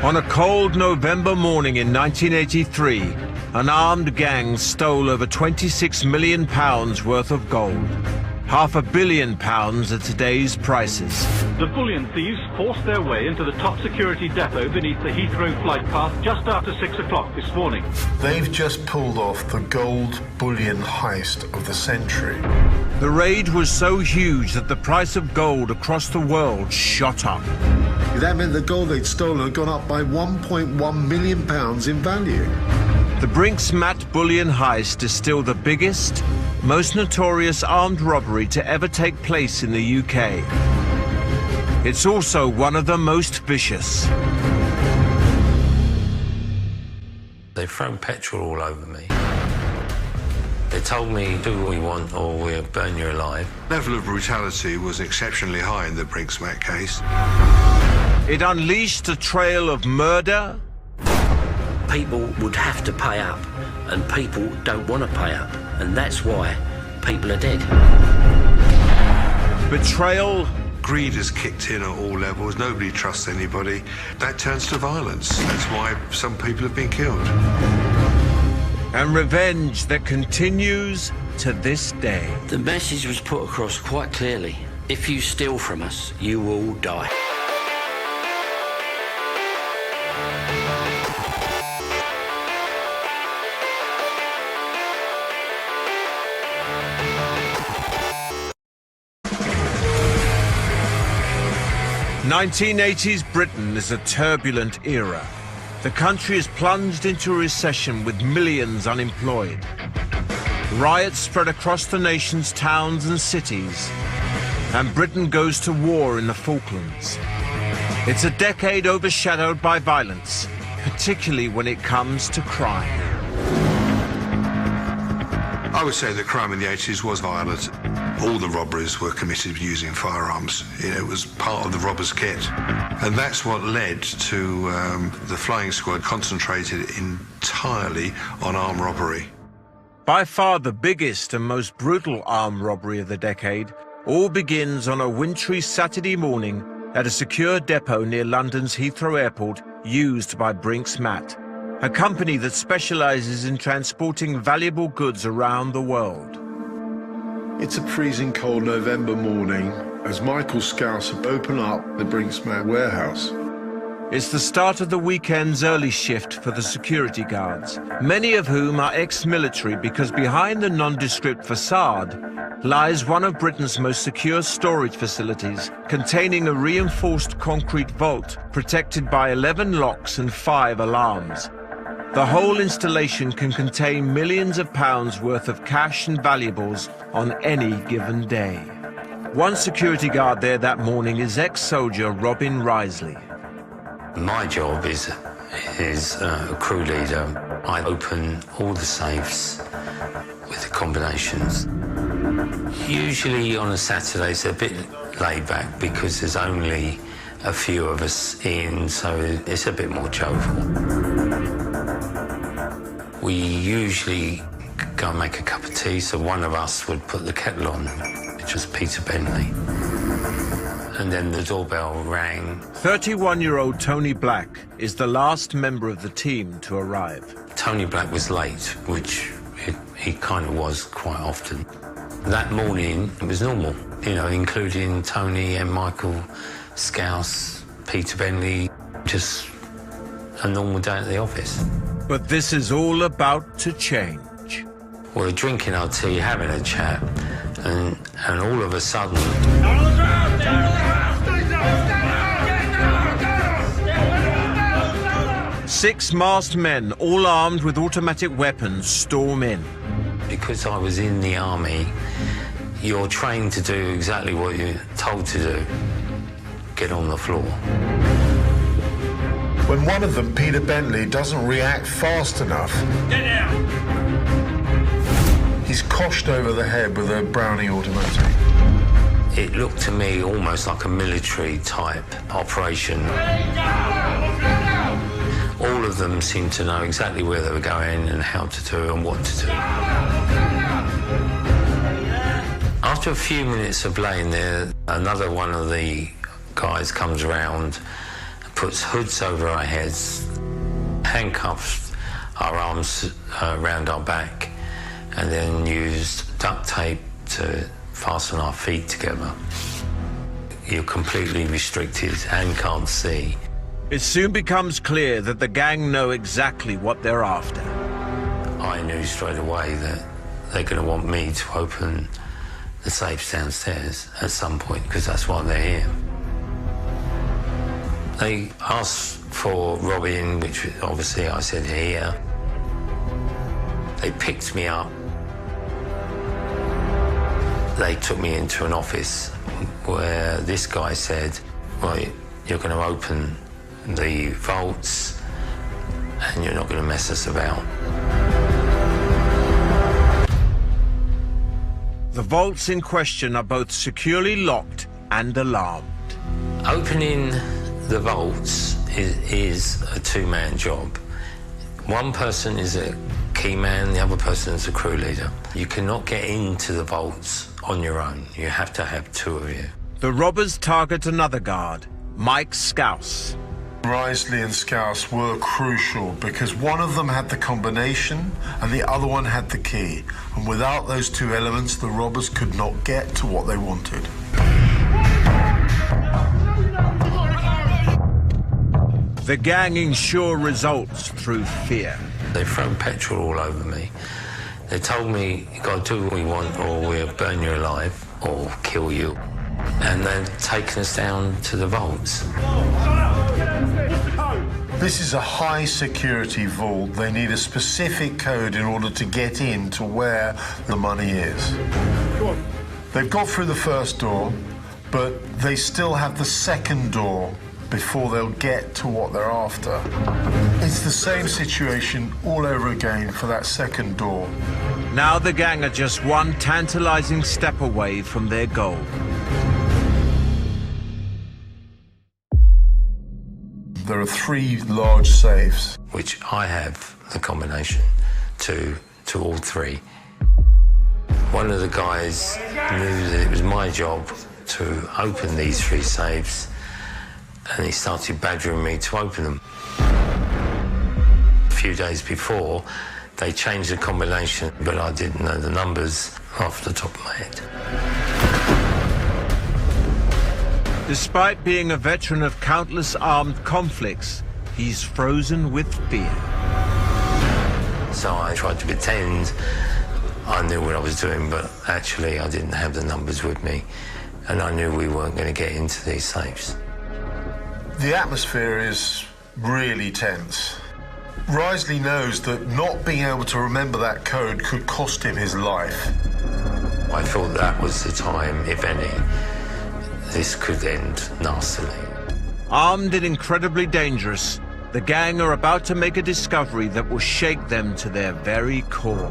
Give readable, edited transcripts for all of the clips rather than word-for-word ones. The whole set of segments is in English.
On a cold November morning in 1983, an armed gang stole over £26 million worth of gold. £500 million at today's prices. The bullion thieves forced their way into the top security depot beneath the Heathrow flight path just after 6 o'clock this morning. They've just pulled off the gold bullion heist of the century. The raid was so huge that the price of gold across the world shot up. That meant the gold they'd stolen had gone up by £1.1 million in value. The Brinx bullion heist is still the biggest, most notorious armed robbery to ever take place in the UK. It's also one of the most vicious. They've thrown petrol all over me. They told me, do what we want or we'll burn you alive. The level of brutality was exceptionally high in the Brinx case. It unleashed a trail of murder. People would have to pay up, and people don't want to pay up, and that's why people are dead. Betrayal. Greed has kicked in at all levels. Nobody trusts anybody. That turns to violence. That's why some people have been killed. And revenge that continues to this day. The message was put across quite clearly. If you steal from us, you will die. '80s Britain is a turbulent era. The country is plunged into a recession with millions unemployed. Riots spread across the nation's towns and cities, and Britain goes to war in the Falklands. It's a decade overshadowed by violence, particularly when it comes to crime. I would say that crime in the 80s was violent. All the robberies were committed using firearms. It was part of the robber's kit. And that's what led to the flying squad concentrated entirely on armed robbery. By far the biggest and most brutal armed robbery of the decade all begins on a wintry Saturday morning at a secure depot near London's Heathrow Airport used by Brinx, a company that specialises in transporting valuable goods around the world. It's a freezing cold November morning as Michael Scouse open up the Brinx warehouse. It's the start of the weekend's early shift for the security guards, many of whom are ex-military, because behind the nondescript facade lies one of Britain's most secure storage facilities, containing a reinforced concrete vault protected by 11 locks and 5 alarms. The whole installation can contain millions of pounds worth of cash and valuables on any given day. One security guard there that morning is ex-soldier Robin Risley. My job is a crew leader. I open all the safes with the combinations. Usually on a Saturday it's a bit laid back because there's only a few of us in, so it's a bit more jovial. We usually go and make a cup of tea, so one of us would put the kettle on, which was Peter Bentley. And then the doorbell rang. 31-year-old Tony Black is the last member of the team to arrive. Tony Black was late, which he kind of was quite often. That morning, it was normal, you know, including Tony and Michael Scouse, Peter Bentley, just a normal day at the office. But this is all about to change. We're drinking our tea, having a chat, and all of a sudden... Six masked men, all armed with automatic weapons, storm in. Because I was in the army, you're trained to do exactly what you're told to do. Get on the floor. When one of them, Peter Bentley, doesn't react fast enough, Get down! he's coshed over the head with a Browning automatic. It looked to me almost like a military-type operation. All of them seemed to know exactly where they were going and how to do and what to do. After a few minutes of laying there, another one of the guys comes around, puts hoods over our heads, handcuffs our arms around our back, and then used duct tape to fasten our feet together. You're completely restricted and can't see. It soon becomes clear that the gang know exactly what they're after. I knew straight away that they're going to want me to open the safes downstairs at some point, because that's why they're here. They asked for Robin, which obviously I said here. They picked me up. They took me into an office where this guy said, right, you're going to open the vaults and you're not going to mess us about. The vaults in question are both securely locked and alarmed. Opening the vaults is a two-man job. One person is a key man, the other person is a crew leader. You cannot get into the vaults on your own. You have to have two of you. The robbers target another guard, Mike Scouse. Risley and Scouse were crucial because one of them had the combination and the other one had the key. And without those two elements, the robbers could not get to what they wanted. The gang ensure results through fear. They've thrown petrol all over me. They told me, you've got to do what we want or we'll burn you alive or kill you. And they've taken us down to the vaults. This is a high security vault. They need a specific code in order to get in to where the money is. They've got through the first door, but they still have the second door before they'll get to what they're after. It's the same situation all over again for that second door. Now the gang are just one tantalizing step away from their goal. There are three large safes. Which I have the combination to all three. One of the guys knew that it was my job to open these three safes, and he started badgering me to open them. A few days before, they changed the combination, but I didn't know the numbers off the top of my head. Despite being a veteran of countless armed conflicts, he's frozen with fear. So I tried to pretend I knew what I was doing, but actually I didn't have the numbers with me, and I knew we weren't going to get into these safes. The atmosphere is really tense. Risley knows that not being able to remember that code could cost him his life. I thought that was the time, if any, this could end nastily. Armed and incredibly dangerous, the gang are about to make a discovery that will shake them to their very core.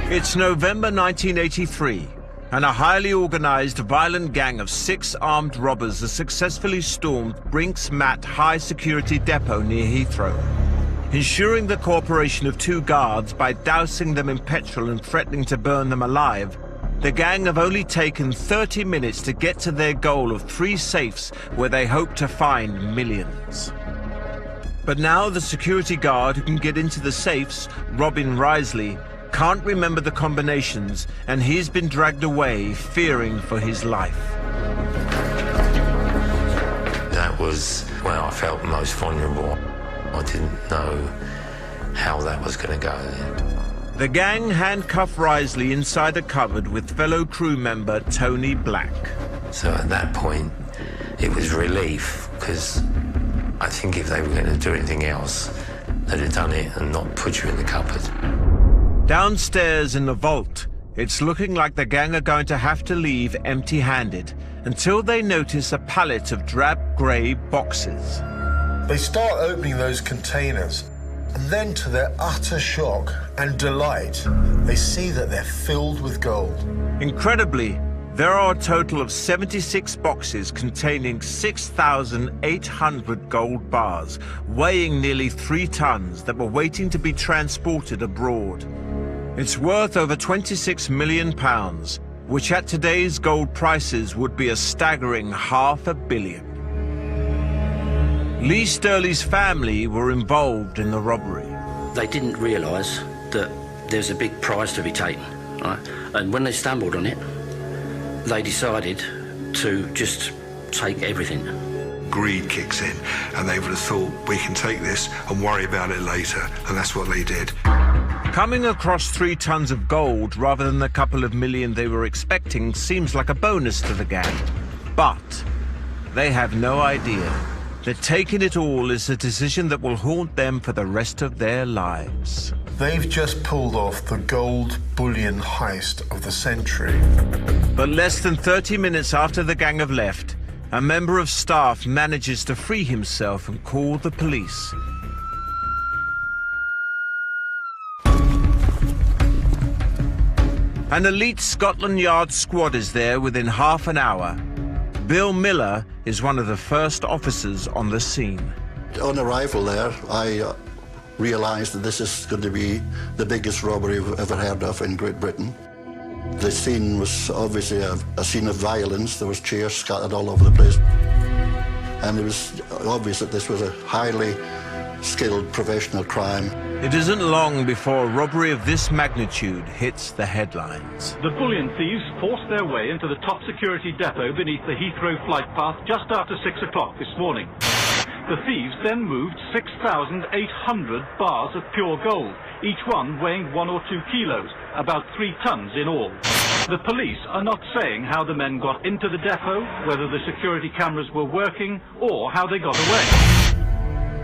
It's November 1983, and a highly organized, violent gang of 6 armed robbers has successfully stormed Brinx High Security Depot near Heathrow, ensuring the cooperation of 2 guards by dousing them in petrol and threatening to burn them alive. The gang have only taken 30 minutes to get to their goal of 3 safes where they hope to find millions. But now the security guard who can get into the safes, Robin Risley, can't remember the combinations, and he's been dragged away, fearing for his life. That was where I felt most vulnerable. I didn't know how that was going to go then. The gang handcuff Risley inside a cupboard with fellow crew member Tony Black. So at that point, it was relief, because I think if they were going to do anything else, they'd have done it and not put you in the cupboard. Downstairs in the vault, it's looking like the gang are going to have to leave empty-handed until they notice a pallet of drab grey boxes. They start opening those containers, and then to their utter shock and delight, they see that they're filled with gold. Incredibly, there are a total of 76 boxes containing 6,800 gold bars, weighing nearly 3 tons, that were waiting to be transported abroad. It's worth over £26 million, which at today's gold prices would be a staggering £500 million. Lee Sturley's family were involved in the robbery. They didn't realise that there's a big prize to be taken, right? And when they stumbled on it, they decided to just take everything. Greed kicks in, and they would have thought, we can take this and worry about it later, and that's what they did. Coming across 3 tons of gold rather than the couple of million they were expecting seems like a bonus to the gang. But they have no idea that taking it all is a decision that will haunt them for the rest of their lives. They've just pulled off the gold bullion heist of the century. But less than 30 minutes after the gang have left, a member of staff manages to free himself and call the police. An elite Scotland Yard squad is there within half an hour. Bill Miller is one of the first officers on the scene. On arrival there, I realised that this is going to be the biggest robbery we've ever heard of in Great Britain. The scene was obviously a scene of violence. There was chairs scattered all over the place. And it was obvious that this was a highly skilled professional crime. It isn't long before a robbery of this magnitude hits the headlines. The bullion thieves forced their way into the top security depot beneath the Heathrow flight path just after 6 o'clock this morning. The thieves then moved 6,800 bars of pure gold, each one weighing 1 or 2 kilos, about 3 tons in all. The police are not saying how the men got into the depot, whether the security cameras were working, or how they got away.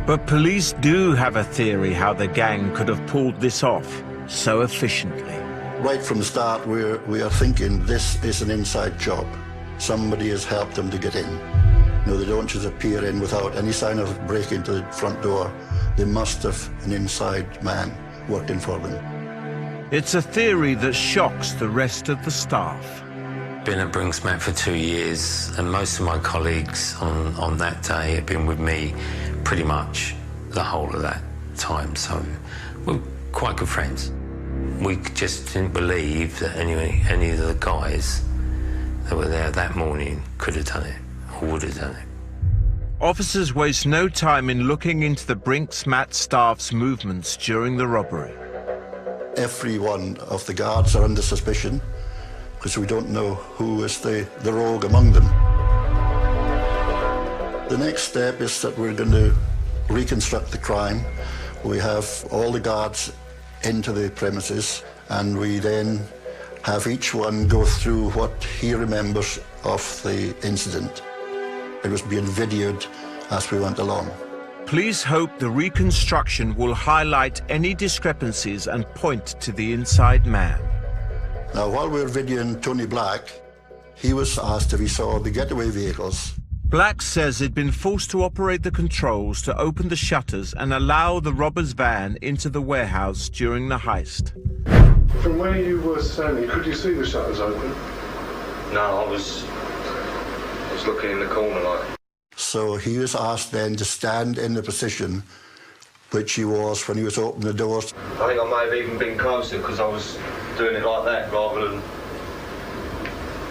But police do have a theory how the gang could have pulled this off so efficiently. Right from the start, we are thinking this is an inside job. Somebody has helped them to get in. You know, they don't just appear in without any sign of breaking to the front door. They must have an inside man working for them. It's a theory that shocks the rest of the staff. Been at Brinx for 2 years, and most of my colleagues on that day have been with me pretty much the whole of that time, so we're quite good friends. We just didn't believe that any of the guys that were there that morning could have done it or would have done it. Officers waste no time in looking into the Brinx staff's movements during the robbery. Every one of the guards are under suspicion because we don't know who is the rogue among them. The next step is that we're going to reconstruct the crime. We have all the guards into the premises, and we then have each one go through what he remembers of the incident. It was being videoed as we went along. Police hope the reconstruction will highlight any discrepancies and point to the inside man. Now, while we were videoing Tony Black, he was asked if he saw the getaway vehicles. Black says he'd been forced to operate the controls to open the shutters and allow the robber's van into the warehouse during the heist. From where you were standing, could you see the shutters open? No, I was looking in the corner like. So he was asked then to stand in the position which he was when he was opening the doors. I think I may have even been closer because I was doing it like that rather than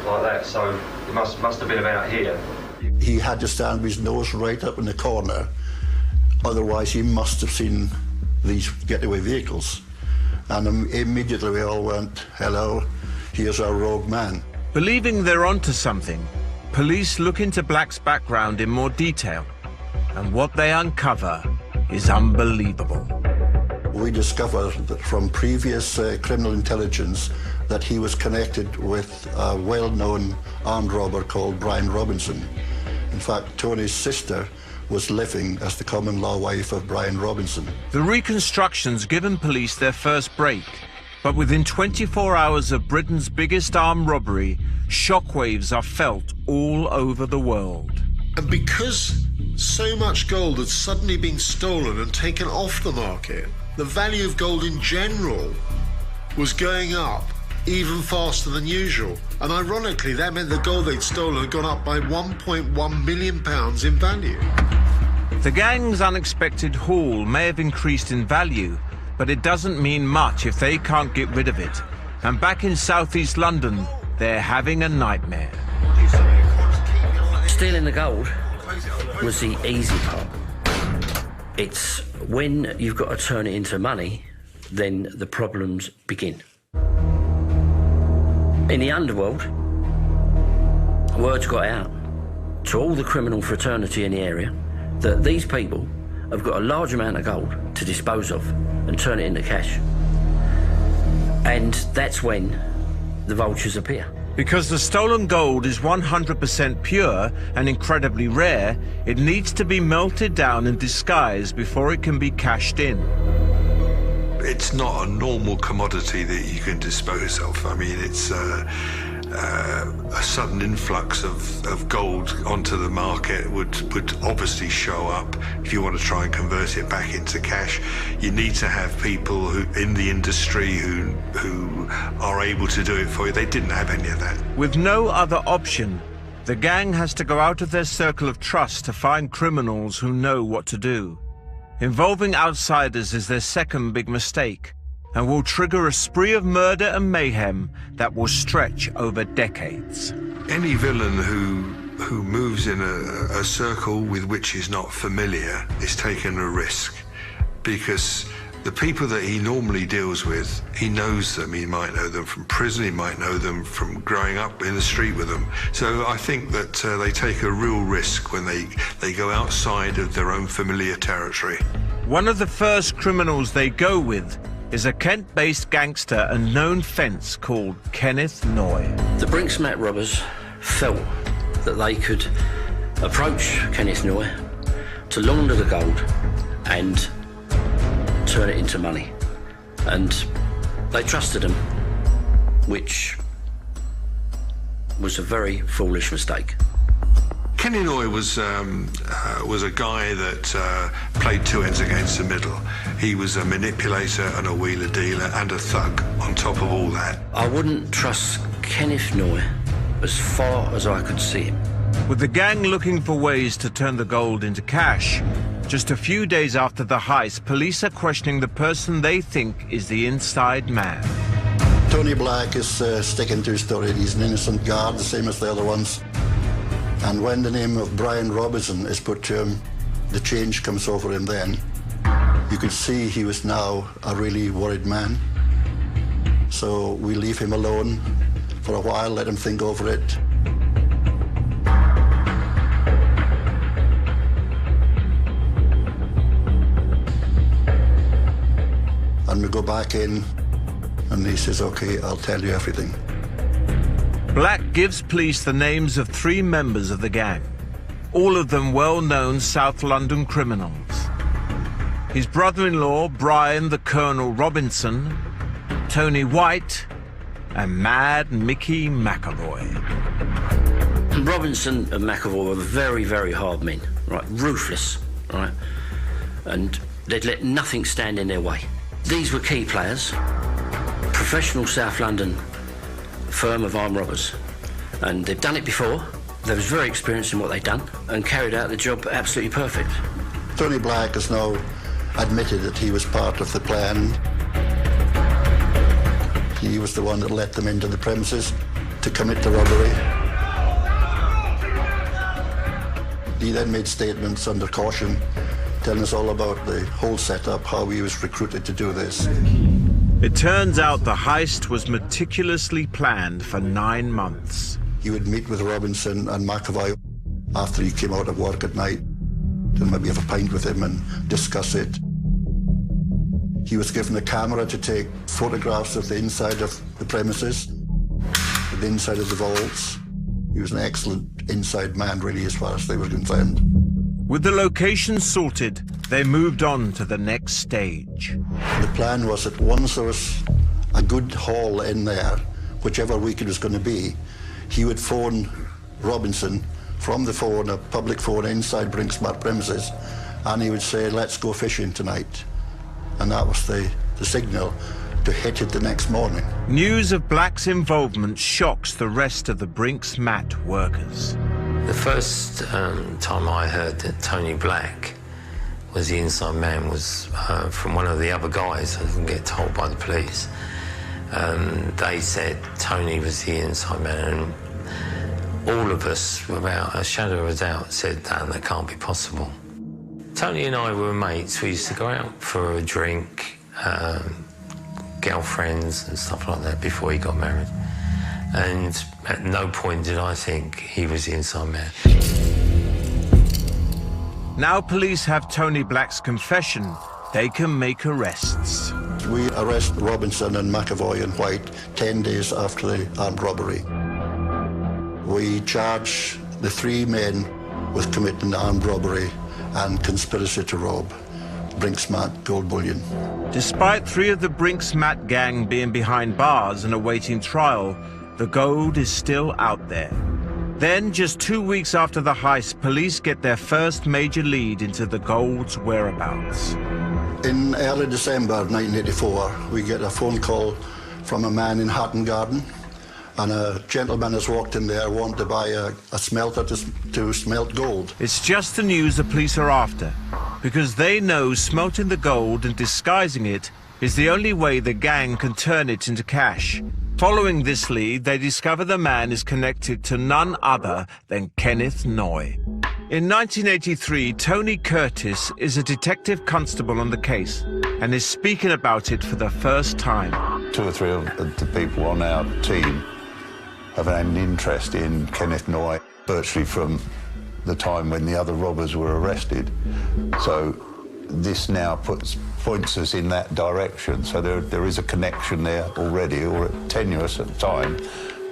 like that, so it must have been about here. He had to stand with his nose right up in the corner, otherwise he must have seen these getaway vehicles. And immediately we all went, hello, here's our rogue man. Believing they're onto something, police look into Black's background in more detail, and what they uncover is unbelievable. We discovered that from previous criminal intelligence that he was connected with a well-known armed robber called Brian Robinson. In fact, Tony's sister was living as the common-law wife of Brian Robinson. The reconstruction's given police their first break, but within 24 hours of Britain's biggest armed robbery, shockwaves are felt all over the world. And because so much gold had suddenly been stolen and taken off the market, the value of gold in general was going up even faster than usual. And ironically, that meant the gold they'd stolen had gone up by £1.1 million in value. The gang's unexpected haul may have increased in value, but it doesn't mean much if they can't get rid of it. And back in southeast London, they're having a nightmare. Stealing the gold was the easy part. It's when you've got to turn it into money, then the problems begin. In the underworld, words got out to all the criminal fraternity in the area that these people have got a large amount of gold to dispose of and turn it into cash. And that's when the vultures appear. Because the stolen gold is 100% pure and incredibly rare, it needs to be melted down and disguised before it can be cashed in. It's not a normal commodity that you can dispose of. I mean, it's a sudden influx of gold onto the market would obviously show up. If you want to try and convert it back into cash, you need to have people who in the industry who are able to do it for you. They didn't have any of that. With no other option, the gang has to go out of their circle of trust to find criminals who know what to do. Involving outsiders is their second big mistake, and will trigger a spree of murder and mayhem that will stretch over decades. Any villain who moves in a circle with which he's not familiar is taking a risk, because the people that he normally deals with, he knows them. He might know them from prison, he might know them from growing up in the street with them. So I think that they take a real risk when they go outside of their own familiar territory. One of the first criminals they go with is a Kent-based gangster and known fence called Kenneth Noy. The Brinx mat robbers felt that they could approach Kenneth Noy to launder the gold and turn it into money. And they trusted him, which was a very foolish mistake. Kenny Noy was a guy that played two ends against the middle. He was a manipulator and a wheeler dealer and a thug on top of all that. I wouldn't trust Kenneth Noy as far as I could see him. With the gang looking for ways to turn the gold into cash, just a few days after the heist, police are questioning the person they think is the inside man. Tony Black is sticking to his story. He's an innocent guard, the same as the other ones. And when the name of Brian Robinson is put to him, the change comes over him then. You could see he was now a really worried man. So we leave him alone for a while, let him think over it. And we go back in, and he says, "Okay, I'll tell you everything." Black gives police the names of 3 members of the gang, all of them well-known South London criminals. His brother-in-law, Brian the Colonel Robinson, Tony White, and Mad Mickey McAvoy. Robinson and McAvoy were very, very hard men, right? Ruthless, right? And they'd let nothing stand in their way. These were key players, professional South London firm of armed robbers, and they've done it before. They was very experienced in what they'd done and carried out the job absolutely perfect. Tony Black has now admitted that he was part of the plan. He was the one that let them into the premises to commit the robbery. He then made statements under caution, telling us all about the whole setup, how he was recruited to do this. It turns out the heist was meticulously planned for 9 months. He would meet with Robinson and McAvoy after he came out of work at night and maybe have a pint with him and discuss it. He was given a camera to take photographs of the inside of the premises, the inside of the vaults. He was an excellent inside man, really, as far as they were concerned. With the location sorted, they moved on to the next stage. The plan was that once there was a good haul in there, whichever week it was going to be, he would phone Robinson from the phone, a public phone inside Brinx premises, and he would say, "Let's go fishing tonight." And that was the signal to hit it the next morning. News of Black's involvement shocks the rest of the Brinx mat workers. The first time I heard that Tony Black was the inside man was from one of the other guys. I didn't get told by the police. They said Tony was the inside man, and all of us, without a shadow of a doubt, said that can't be possible. Tony and I were mates. We used to go out for a drink, girlfriends and stuff like that before he got married. And at no point did I think he was the inside man. Now police have Tony Black's confession. They can make arrests. We arrest Robinson and McAvoy and White 10 days after the armed robbery. We charge the 3 men with committing armed robbery and conspiracy to rob Brinx Mat Gold Bullion. Despite 3 of the Brinx Mat gang being behind bars and awaiting trial, the gold is still out there. Then, just 2 weeks after the heist, police get their first major lead into the gold's whereabouts. In early December 1984, we get a phone call from a man in Hatton Garden, and a gentleman has walked in there wanting to buy a smelter to smelt gold. It's just the news the police are after, because they know smelting the gold and disguising it is the only way the gang can turn it into cash. Following this lead, they discover the man is connected to none other than Kenneth Noy. In 1983, Tony Curtis is a detective constable on the case and is speaking about it for the first time. 2 or 3 of the people on our team have had an interest in Kenneth Noy virtually from the time when the other robbers were arrested. So this now points us in that direction. So there is a connection there already, or tenuous at the time,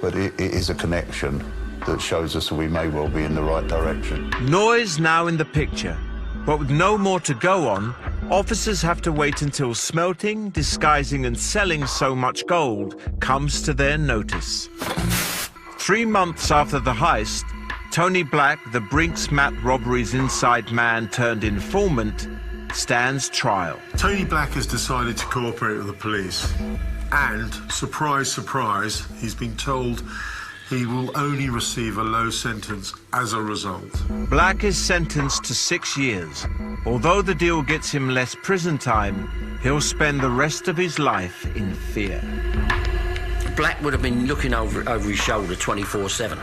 but it is a connection that shows us that we may well be in the right direction. Noy's now in the picture, but with no more to go on, officers have to wait until smelting, disguising and selling so much gold comes to their notice. 3 months after the heist, Tony Black, the Brinx Mat robbery's inside man turned informant, stands trial. Tony Black has decided to cooperate with the police, and, surprise, surprise, he's been told he will only receive a low sentence as a result. Black is sentenced to 6 years. Although the deal gets him less prison time, he'll spend the rest of his life in fear. Black would have been looking over his shoulder 24/7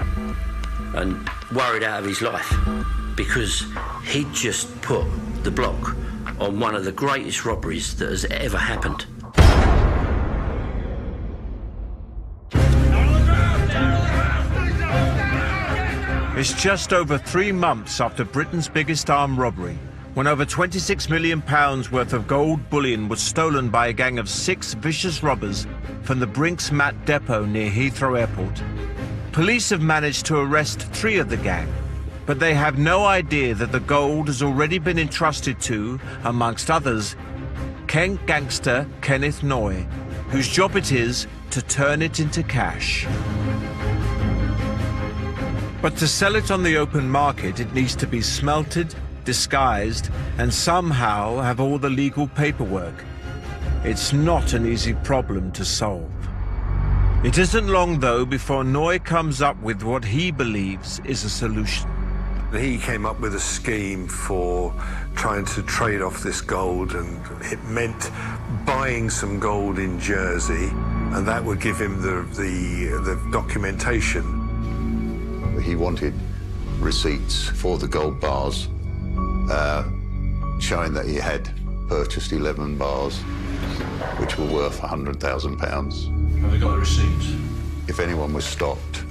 and worried out of his life, because he'd just put the block on one of the greatest robberies that has ever happened. It's just over 3 months after Britain's biggest armed robbery, when over £26 million worth of gold bullion was stolen by a gang of 6 vicious robbers from the Brinx Mat depot near Heathrow Airport. Police have managed to arrest 3 of the gang, but they have no idea that the gold has already been entrusted to, amongst others, Kent gangster Kenneth Noy, whose job it is to turn it into cash. But to sell it on the open market, it needs to be smelted, disguised, and somehow have all the legal paperwork. It's not an easy problem to solve. It isn't long, though, before Noy comes up with what he believes is a solution. He came up with a scheme for trying to trade off this gold, and it meant buying some gold in Jersey, and that would give him the documentation. He wanted receipts for the gold bars, showing that he had purchased 11 bars, which were worth £100,000. Have they got the receipts? If anyone was stopped,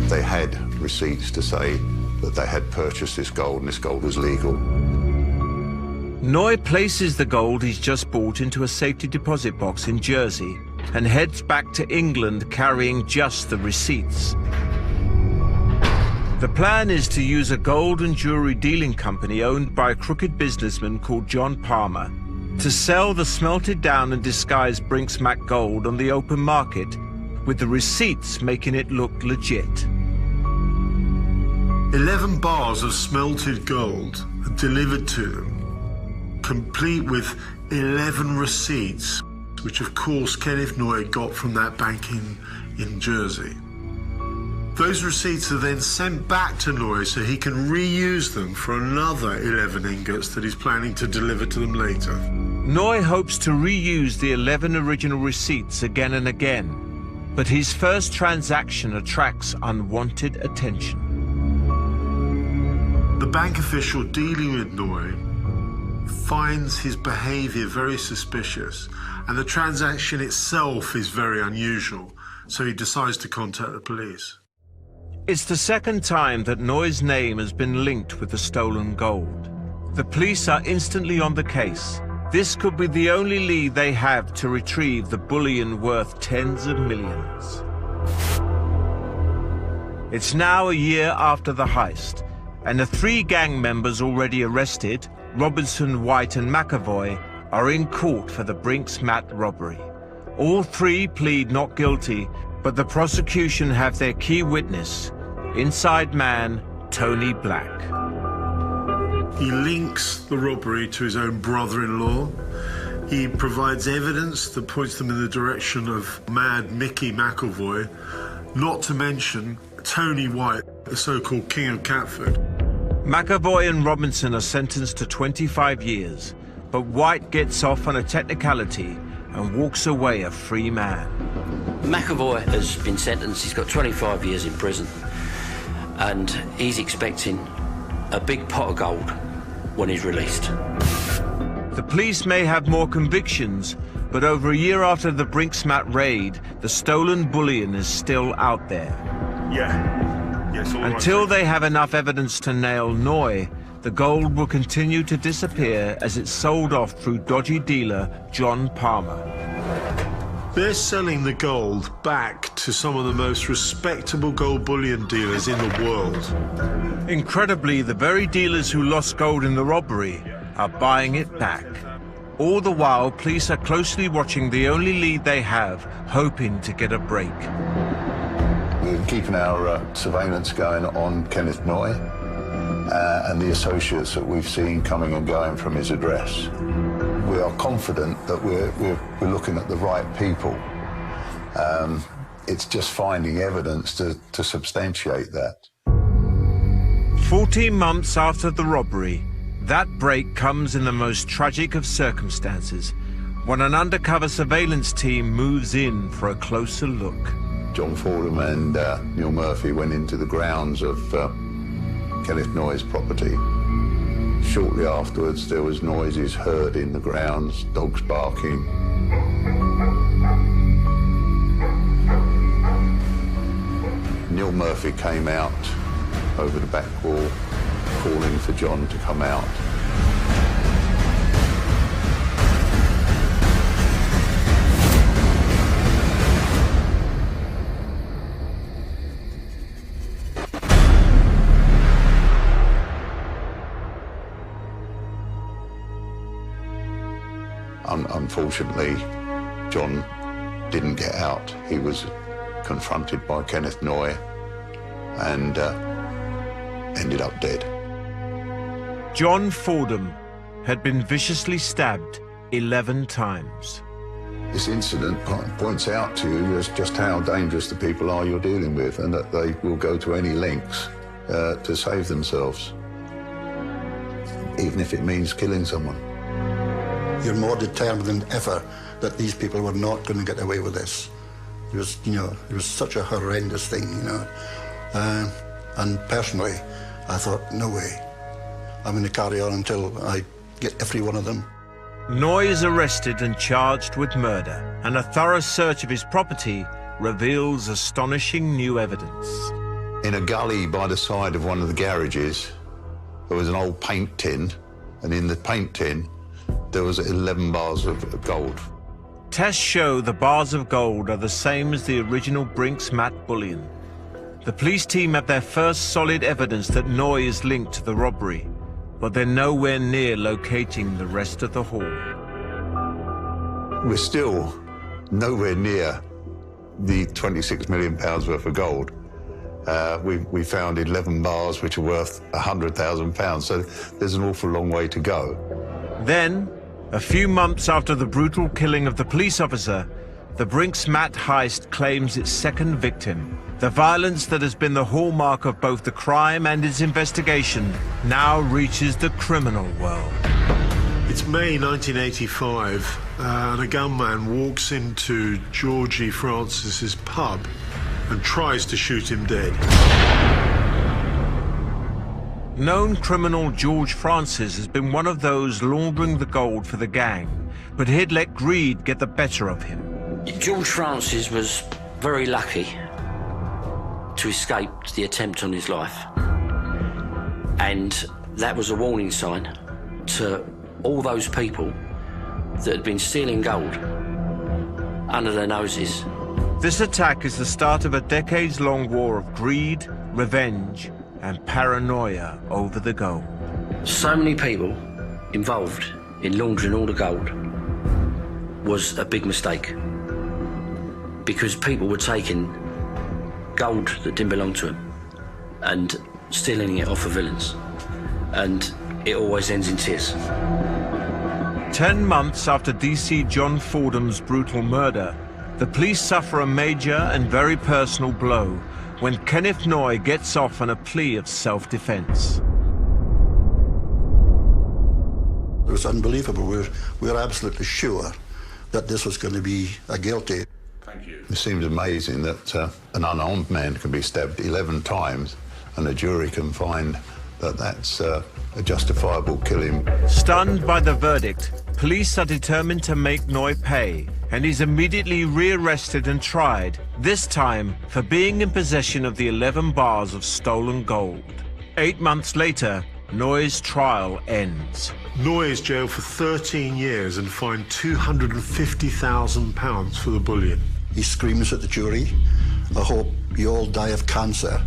they had receipts to say that they had purchased this gold and this gold was legal. Noy places the gold he's just bought into a safety deposit box in Jersey and heads back to England carrying just the receipts. The plan is to use a gold and jewellery dealing company owned by a crooked businessman called John Palmer to sell the smelted down and disguised Brinx Mat gold on the open market, with the receipts making it look legit. 11 bars of smelted gold are delivered to them, complete with 11 receipts, which of course Kenneth Noy got from that bank in Jersey. Those receipts are then sent back to Noy so he can reuse them for another 11 ingots that he's planning to deliver to them later. Noy hopes to reuse the 11 original receipts again and again, but his first transaction attracts unwanted attention. The bank official dealing with Noy finds his behavior very suspicious, and the transaction itself is very unusual, so he decides to contact the police. It's the second time that Noy's name has been linked with the stolen gold. The police are instantly on the case. This could be the only lead they have to retrieve the bullion worth tens of millions. It's now a year after the heist, and the 3 gang members already arrested, Robinson, White and McAvoy, are in court for the Brinx mat robbery. All 3 plead not guilty, but the prosecution have their key witness, inside man Tony Black. He links the robbery to his own brother-in-law. He provides evidence that points them in the direction of Mad Mickey McAvoy, not to mention Tony White, the so-called King of Catford. McAvoy and Robinson are sentenced to 25 years, but White gets off on a technicality and walks away a free man. McAvoy has been sentenced, he's got 25 years in prison, and he's expecting a big pot of gold when he's released. The police may have more convictions, but over a year after the Brinx mat raid, the stolen bullion is still out there. Yes, Until they have enough evidence to nail Noy, the gold will continue to disappear as it's sold off through dodgy dealer John Palmer. They're selling the gold back to some of the most respectable gold bullion dealers in the world. Incredibly, the very dealers who lost gold in the robbery are buying it back. All the while, police are closely watching the only lead they have, hoping to get a break. We're keeping our surveillance going on Kenneth Noy and the associates that we've seen coming and going from his address. We are confident that we're looking at the right people. It's just finding evidence to substantiate that. 14 months after the robbery, that break comes in the most tragic of circumstances, when an undercover surveillance team moves in for a closer look. John Fordham and Neil Murphy went into the grounds of Kenneth Noy's property. Shortly afterwards, there was noises heard in the grounds, dogs barking. Neil Murphy came out over the back wall, calling for John to come out. Unfortunately, John didn't get out. He was confronted by Kenneth Noy and ended up dead. John Fordham had been viciously stabbed 11 times. This incident points out to you just how dangerous the people are you're dealing with, and that they will go to any lengths to save themselves, even if it means killing someone. You're more determined than ever that these people were not going to get away with this. It was, it was such a horrendous thing, And personally, I thought, no way. I'm going to carry on until I get every one of them. Noy is arrested and charged with murder, and a thorough search of his property reveals astonishing new evidence. In a gully by the side of one of the garages, there was an old paint tin, and in the paint tin, there was 11 bars of gold. Tests show the bars of gold are the same as the original Brinx mat bullion. The police team have their first solid evidence that Noy is linked to the robbery, but they're nowhere near locating the rest of the haul. We're still nowhere near the £26 million worth of gold. We found 11 bars which are worth £100,000, so there's an awful long way to go. Then, a few months after the brutal killing of the police officer, the Brinx mat heist claims its second victim. The violence that has been the hallmark of both the crime and its investigation now reaches the criminal world. It's May 1985, and a gunman walks into Georgie Francis's pub and tries to shoot him dead. Known criminal George Francis has been one of those laundering the gold for the gang, but he'd let greed get the better of him. George Francis was very lucky to escape the attempt on his life. And that was a warning sign to all those people that had been stealing gold under their noses. This attack is the start of a decades-long war of greed, revenge, and paranoia over the gold. So many people involved in laundering all the gold was a big mistake, because people were taking gold that didn't belong to them and stealing it off of villains, and it always ends in tears. 10 months after DC John Fordham's brutal murder, the police suffer a major and very personal blow when Kenneth Noy gets off on a plea of self-defense. It was unbelievable. We were absolutely sure that this was going to be a guilty. It seems amazing that an unarmed man can be stabbed 11 times and a jury can find that that's a justifiable killing. Stunned by the verdict, police are determined to make Noy pay, and he's immediately rearrested and tried, this time for being in possession of the 11 bars of stolen gold. 8 months later, Noy's trial ends. Noy is jailed for 13 years and fined £250,000 for the bullion. He screams at the jury, "I hope you all die of cancer."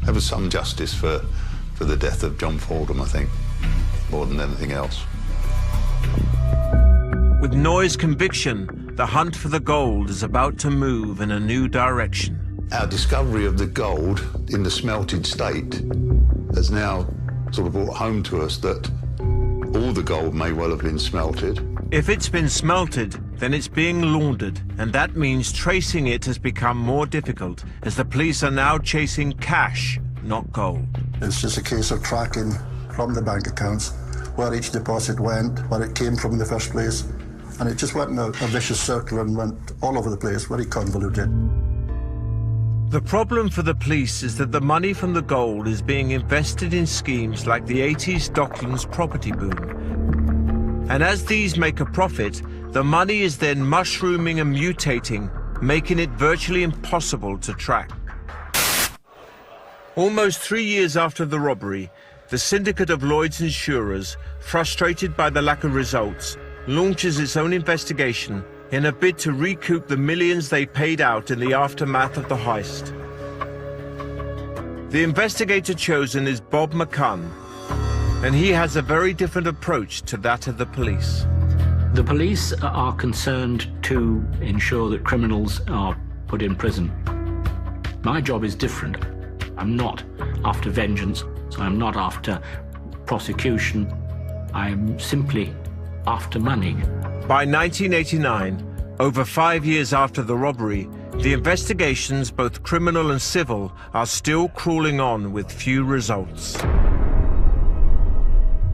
There was some justice for the death of John Fordham, I think, more than anything else. With Noy's conviction, the hunt for the gold is about to move in a new direction. Our discovery of the gold in the smelted state has now sort of brought home to us that all the gold may well have been smelted. If it's been smelted, then it's being laundered, and that means tracing it has become more difficult, as the police are now chasing cash, not gold. It's just a case of tracking from the bank accounts where each deposit went, where it came from in the first place, and it just went in a vicious circle and went all over the place, very convoluted. The problem for the police is that the money from the gold is being invested in schemes like the 80s Docklands property boom. And as these make a profit, the money is then mushrooming and mutating, making it virtually impossible to track. Almost 3 years after the robbery, the syndicate of Lloyd's insurers, frustrated by the lack of results, launches its own investigation in a bid to recoup the millions they paid out in the aftermath of the heist. The investigator chosen is Bob McCunn, and he has a very different approach to that of the police. The police are concerned to ensure that criminals are put in prison. My job is different. I'm not after vengeance, I'm not after prosecution, I'm simply after money. By 1989, over 5 years after the robbery, the investigations, both criminal and civil, are still crawling on with few results.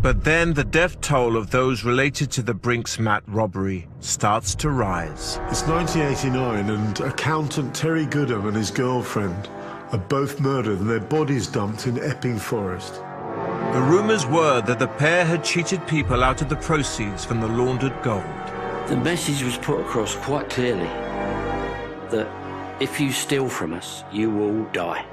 But then the death toll of those related to the Brinx mat robbery starts to rise. It's 1989 and accountant Terry Goodham and his girlfriend are both murdered and their bodies dumped in Epping Forest. The rumours were that the pair had cheated people out of the proceeds from the laundered gold. The message was put across quite clearly that if you steal from us, you will die.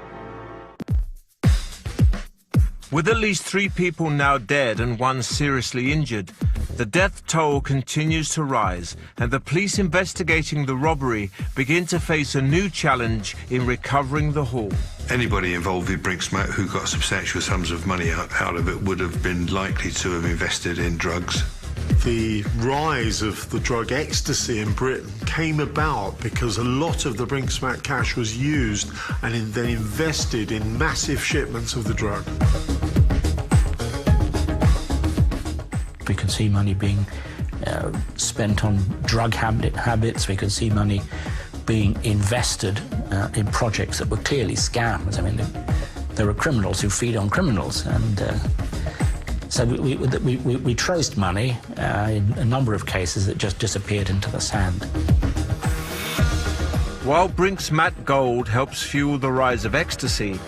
With at least 3 people now dead and 1 seriously injured, the death toll continues to rise, and the police investigating the robbery begin to face a new challenge in recovering the haul. Anybody involved with Brinx mat who got substantial sums of money out of it would have been likely to have invested in drugs. The rise of the drug ecstasy in Britain came about because a lot of the Brinx mat cash was used and then invested in massive shipments of the drug. We can see money being spent on drug habits. We could see money being invested in projects that were clearly scams. I mean, there are criminals who feed on criminals, and so we traced money in a number of cases that just disappeared into the sand. While Brinx matte gold helps fuel the rise of ecstasy,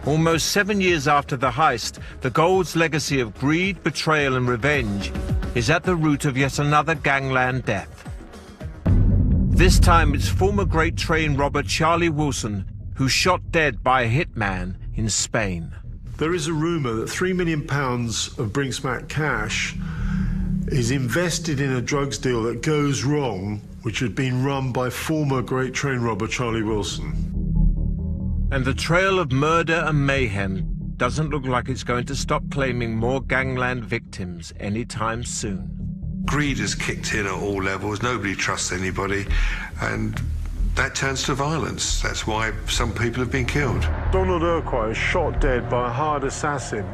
almost 7 years after the heist, the gold's legacy of greed, betrayal and revenge is at the root of yet another gangland death. This time it's former great train robber Charlie Wilson, who's shot dead by a hitman in Spain. There is a rumour that £3 million of Brinx matte cash is invested in a drugs deal that goes wrong, which had been run by former great train robber Charlie Wilson. And the trail of murder and mayhem doesn't look like it's going to stop claiming more gangland victims anytime soon. Greed has kicked in at all levels. Nobody trusts anybody, and that turns to violence. That's why some people have been killed. Donald Urquhart is shot dead by a hired assassin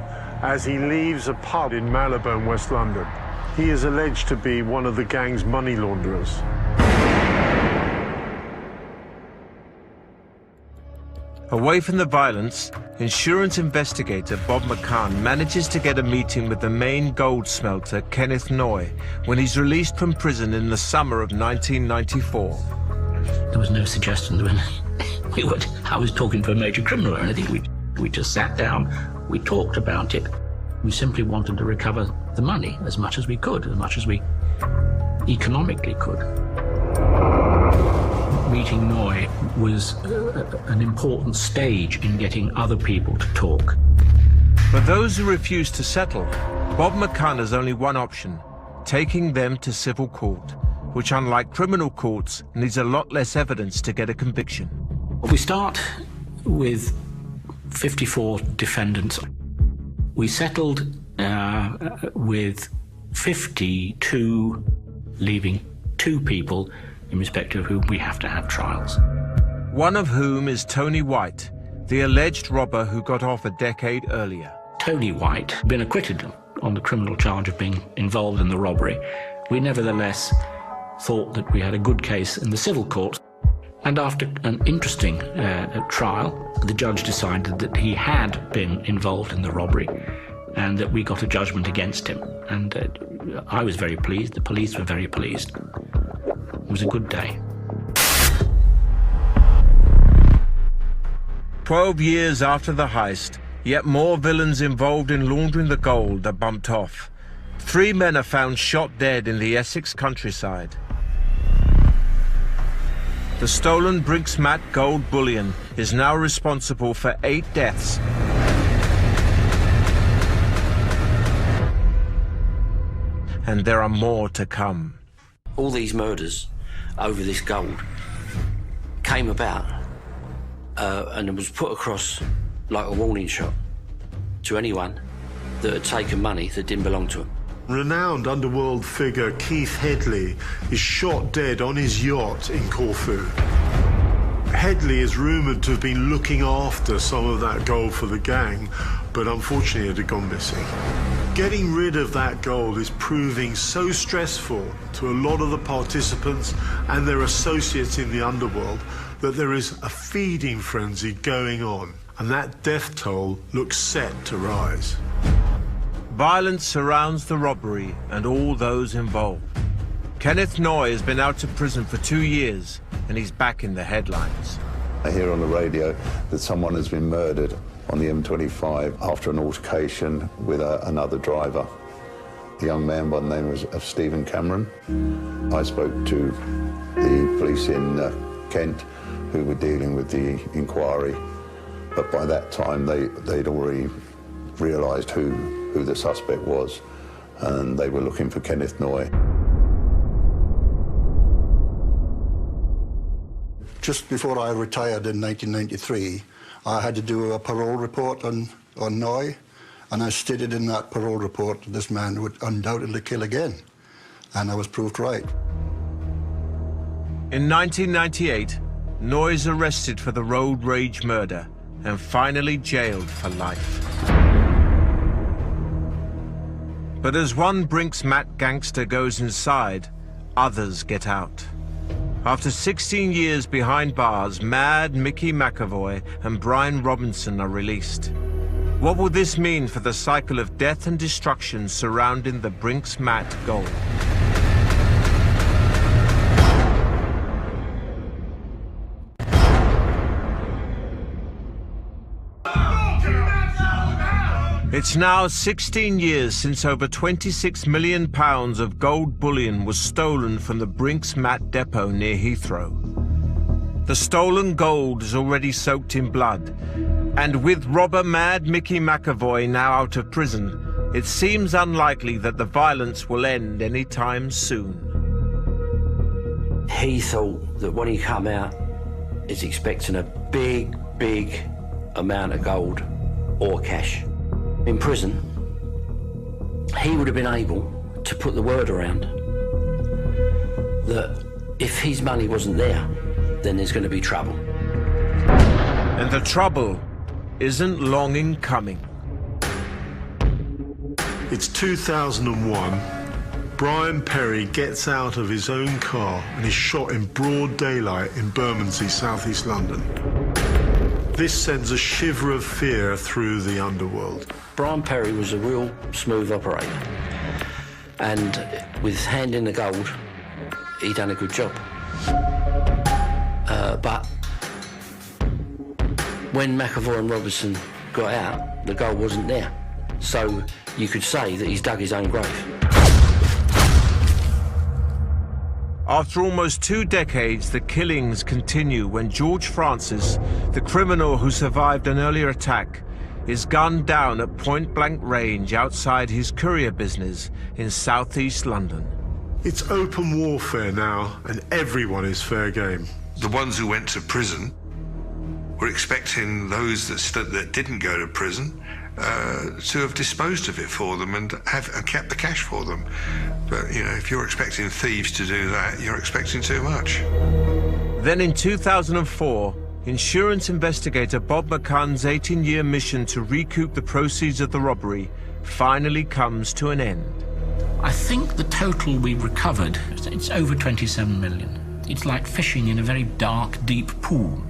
as he leaves a pub in Marylebone, West London. He is alleged to be one of the gang's money launderers. Away from the violence, insurance investigator Bob McCann manages to get a meeting with the main gold smelter, Kenneth Noy, when he's released from prison in the summer of 1994. There was no suggestion that I was talking to a major criminal or anything. We just sat down, we talked about it. We simply wanted to recover the money as much as we could, as much as we economically could. Meeting Noy was an important stage in getting other people to talk. For those who refuse to settle, Bob McCann has only one option: taking them to civil court, which, unlike criminal courts, needs a lot less evidence to get a conviction. We start with 54 defendants. We settled with 52, leaving 2 people in respect of whom we have to have trials. One of whom is Tony White, the alleged robber who got off a decade earlier. Tony White had been acquitted on the criminal charge of being involved in the robbery. We nevertheless thought that we had a good case in the civil court. And after an interesting trial, the judge decided that he had been involved in the robbery and that we got a judgment against him. And I was very pleased, the police were very pleased. It was a good day. 12 years after the heist, yet more villains involved in laundering the gold are bumped off. 3 men are found shot dead in the Essex countryside. The stolen Brinx matte gold bullion is now responsible for 8 deaths. And there are more to come. All these murders over this gold came about and it was put across like a warning shot to anyone that had taken money that didn't belong to them. Renowned underworld figure Keith Headley is shot dead on his yacht in Corfu. Headley is rumoured to have been looking after some of that gold for the gang, but unfortunately it had gone missing. Getting rid of that gold is proving so stressful to a lot of the participants and their associates in the underworld that there is a feeding frenzy going on, and that death toll looks set to rise. Violence surrounds the robbery and all those involved. Kenneth Noy has been out of prison for 2 years and he's back in the headlines. I hear on the radio that someone has been murdered on the M25 after an altercation with another driver. The young man by the name of Stephen Cameron. I spoke to the police in Kent who were dealing with the inquiry, but by that time they'd already realised who the suspect was, and they were looking for Kenneth Noy. Just before I retired in 1993, I had to do a parole report on Noy, and I stated in that parole report that this man would undoubtedly kill again, and I was proved right. In 1998, Noy is arrested for the road rage murder and finally jailed for life. But as one Brinx Mat gangster goes inside, others get out. After 16 years behind bars, Mad Mickey McAvoy and Brian Robinson are released. What will this mean for the cycle of death and destruction surrounding the Brinx Mat gold? It's now 16 years since over £26 million of gold bullion was stolen from the Brinx Mat depot near Heathrow. The stolen gold is already soaked in blood, and with robber Mad Mickey McAvoy now out of prison, it seems unlikely that the violence will end anytime soon. He thought that when he come out, he's expecting a big amount of gold or cash. In prison, he would have been able to put the word around that if his money wasn't there, then there's going to be trouble. And the trouble isn't long in coming. It's 2001. Brian Perry gets out of his own car and is shot in broad daylight in Bermondsey, southeast London. This sends a shiver of fear through the underworld. Brian Perry was a real smooth operator, and with handing the gold, he done a good job. But when McAvoy and Robertson got out, the gold wasn't there. So you could say that he's dug his own grave. After almost 2 decades, the killings continue when George Francis, the criminal who survived an earlier attack, is gunned down at point-blank range outside his courier business in southeast London. It's open warfare now, and everyone is fair game. The ones who went to prison were expecting those that didn't go to prison to have disposed of it for them and kept the cash for them. But, you know, if you're expecting thieves to do that, you're expecting too much. Then in 2004, insurance investigator Bob McCann's 18-year mission to recoup the proceeds of the robbery finally comes to an end. I think the total we recovered, it's over 27 million. It's like fishing in a very dark, deep pool.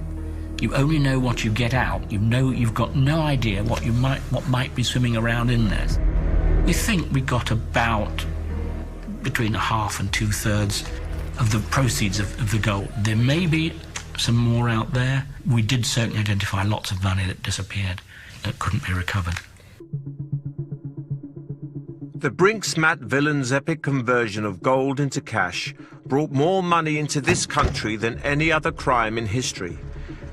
You only know what you get out. You've got no idea what might be swimming around in there. We think we got about between a half and 2/3 of the proceeds of the gold. There may be some more out there. We did certainly identify lots of money that disappeared, that couldn't be recovered. The Brinx Mat villain's epic conversion of gold into cash brought more money into this country than any other crime in history.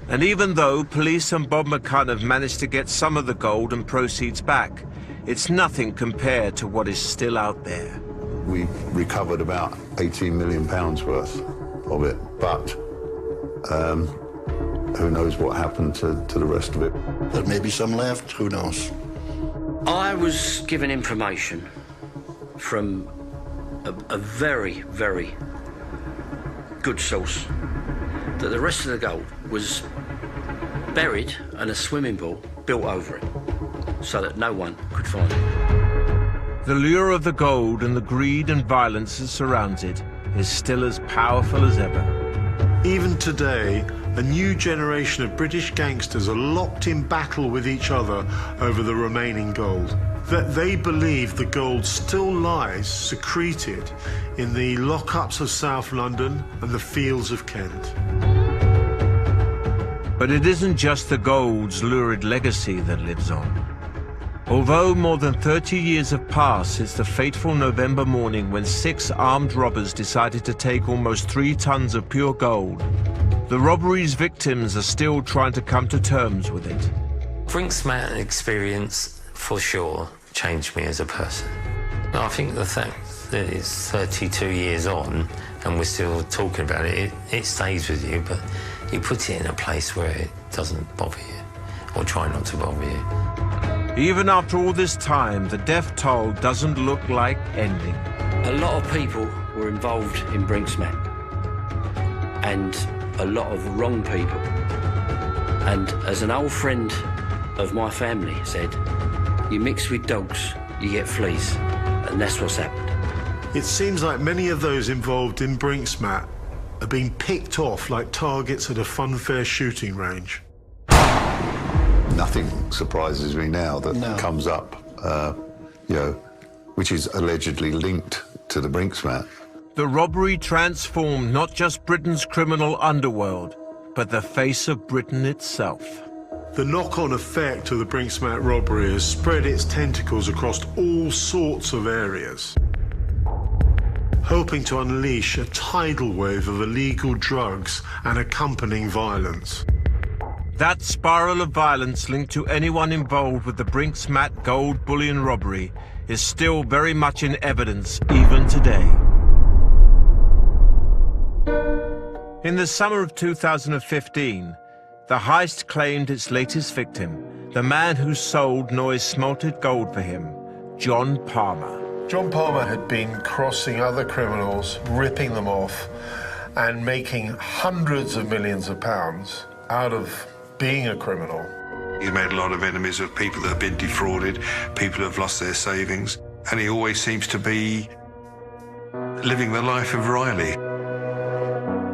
And even though police and Bob McCann have managed to get some of the gold and proceeds back, it's nothing compared to what is still out there. We recovered about £18 million worth of it, but who knows what happened to the rest of it. There may be some left, who knows? I was given information from a very good source that the rest of the gold was buried and a swimming pool built over it so that no one could find it. The lure of the gold and the greed and violence that surrounds it is still as powerful as ever. Even today, a new generation of British gangsters are locked in battle with each other over the remaining gold. That they believe the gold still lies secreted in the lockups of South London and the fields of Kent. But it isn't just the gold's lurid legacy that lives on. Although more than 30 years have passed since the fateful November morning when 6 armed robbers decided to take almost 3 tons of pure gold, the robbery's victims are still trying to come to terms with it. Brinx Mat experience, for sure, changed me as a person. I think the fact that it's 32 years on and we're still talking about it, it stays with you, but you put it in a place where it doesn't bother you, or try not to bother you. Even after all this time, the death toll doesn't look like ending. A lot of people were involved in Brinx Mat, and a lot of wrong people. And as an old friend of my family said, you mix with dogs, you get fleas. And that's what's happened. It seems like many of those involved in Brinx, Matt, are being picked off like targets at a funfair shooting range. Nothing surprises me now that comes up, you know, which is allegedly linked to the Brinx, Matt. The robbery transformed not just Britain's criminal underworld, but the face of Britain itself. The knock-on effect of the Brinx Mat robbery has spread its tentacles across all sorts of areas, hoping to unleash a tidal wave of illegal drugs and accompanying violence. That spiral of violence linked to anyone involved with the Brinx Mat gold bullion robbery is still very much in evidence even today. In the summer of 2015, the heist claimed its latest victim, the man who sold Noyes smelted gold for him, John Palmer. John Palmer had been crossing other criminals, ripping them off, and making hundreds of millions of pounds out of being a criminal. He's made a lot of enemies of people that have been defrauded, people who have lost their savings, and he always seems to be living the life of Riley.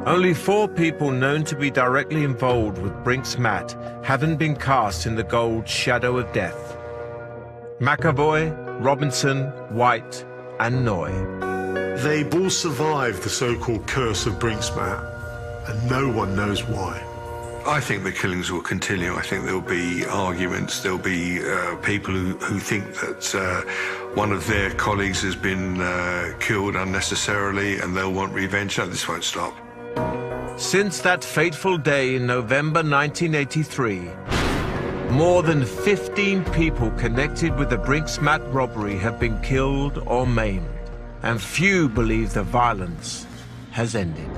Only 4 people known to be directly involved with Brinx Mat haven't been cast in the gold shadow of death: McAvoy, Robinson, White, and Noy. They've all survived the so-called curse of Brinx Mat, and no one knows why. I think the killings will continue. I think there'll be arguments. There'll be people who think that one of their colleagues has been killed unnecessarily and they'll want revenge. No, this won't stop. Since that fateful day in November 1983, more than 15 people connected with the Brinx Mat robbery have been killed or maimed, and few believe the violence has ended.